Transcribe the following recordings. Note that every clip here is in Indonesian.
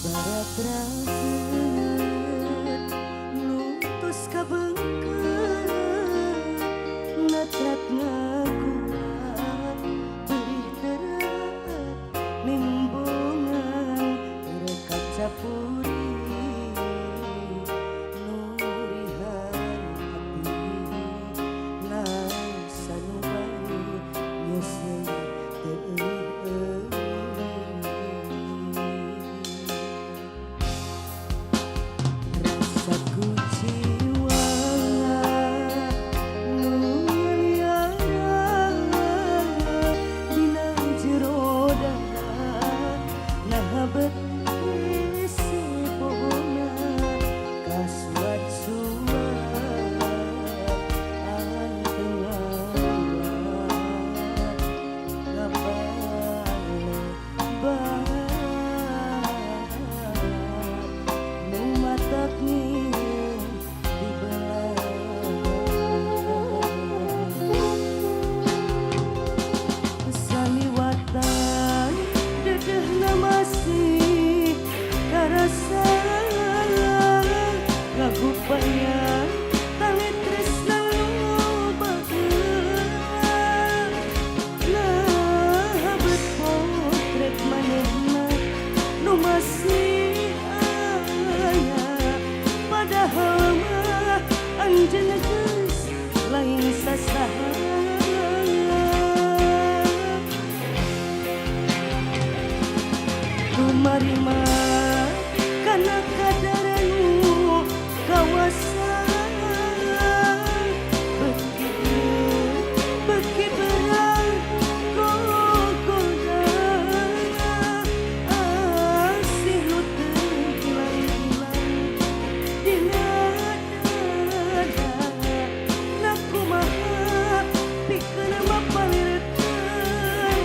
Ibarat raket nutus kabengkeut ngecat ngakuat perih terat nimbungan rekat capuri nurihan hati nasa nubari nyesel teuing rasaku jiwa nu liara dina jero dada nah betisi pohona kaswat suat antengawat ngapale barat nu mataknya dibelah saliwatan dedehna masih karasa ngagupayan tali tresna nu bageula nah bet potret manehna nu masih aya padahal mah anjeunna geus lain sasaha kumari mah kana kadaranu kawasan beki berat gogoda asih nu teu hilang-hilang dina dada nah kumaha pikeun mah palireukeun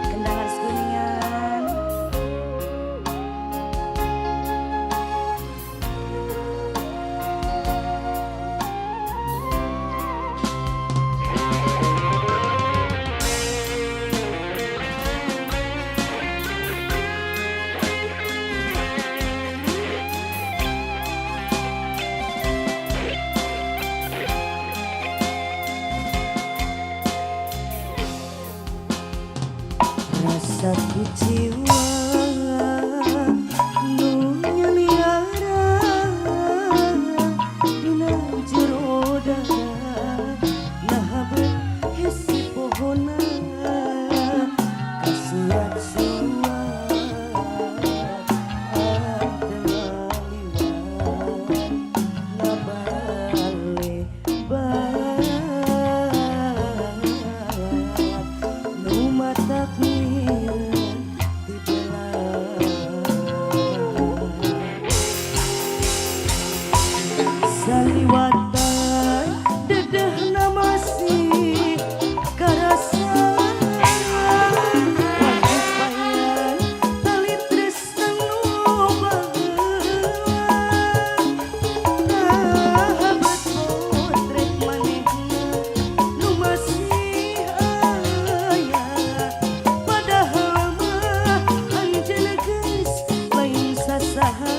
Kendang harus kuningan rasaku jiwa nu nyeliara dina jero dada nah berhisi pohona kasuat-suat antengaliwat ngabale barat nu mataknya saliwatan dedehna masih karasa ngagupayan tali tresna nu bageula nah bet potret manehna nu masih aya padahal mah anjeunna geus lain sasaha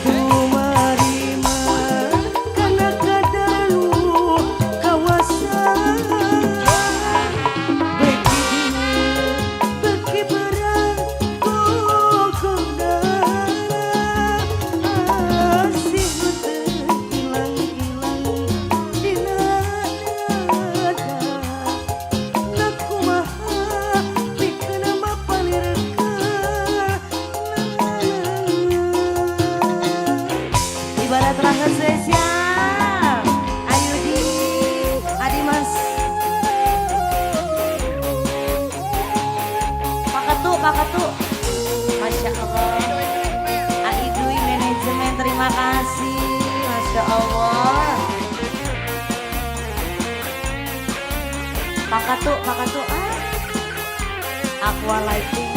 kumari mah kana kadalu kawasan beki berat gogoda asih nu teu hilang-hilang dina dada nah kumaha pikeun mah palireukeun ibarat raket spesial Ayudi Adimas Pakatu Masya Allah Aidui manajemen terima kasih Masya Allah Pakatu Aqua lighting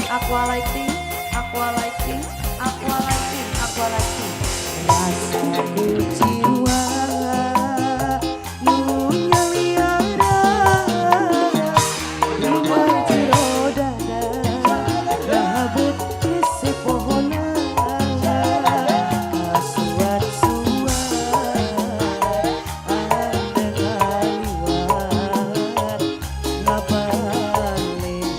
aqua lighting, aqua lighting, aqua lighting, aqua lighting. Rasaku jiwa nu nyaliara rumah jero dada labut isi pohona kasuat-suat anda ngaliwat ngabalik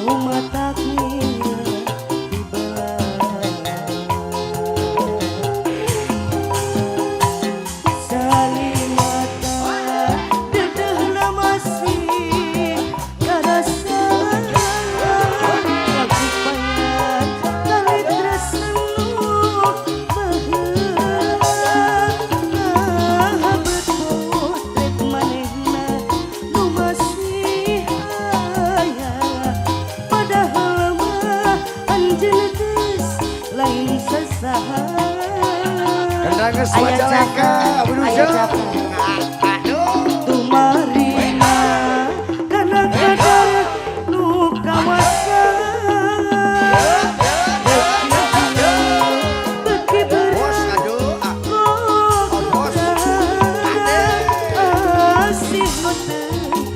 nu mataknya Kenangan Majalengka, berusaha. Tumarina karena kadang nu kawasan beki asih nu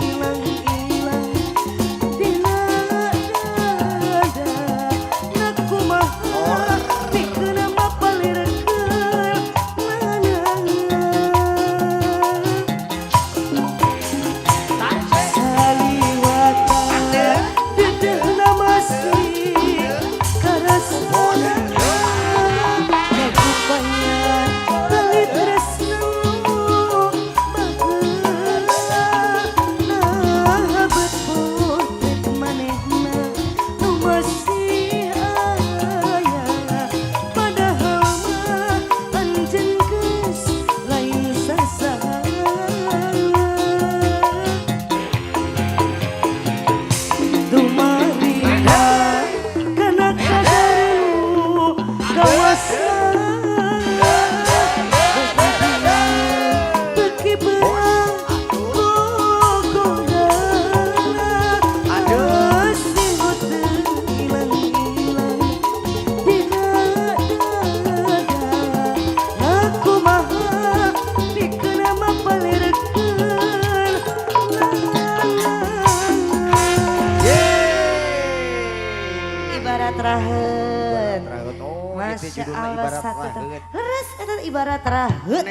hilang-hilang dina dada nakumaha pikeun mapalirkeun ibarat raheun. Masya Allah satu. Leres eta ibarat raheun.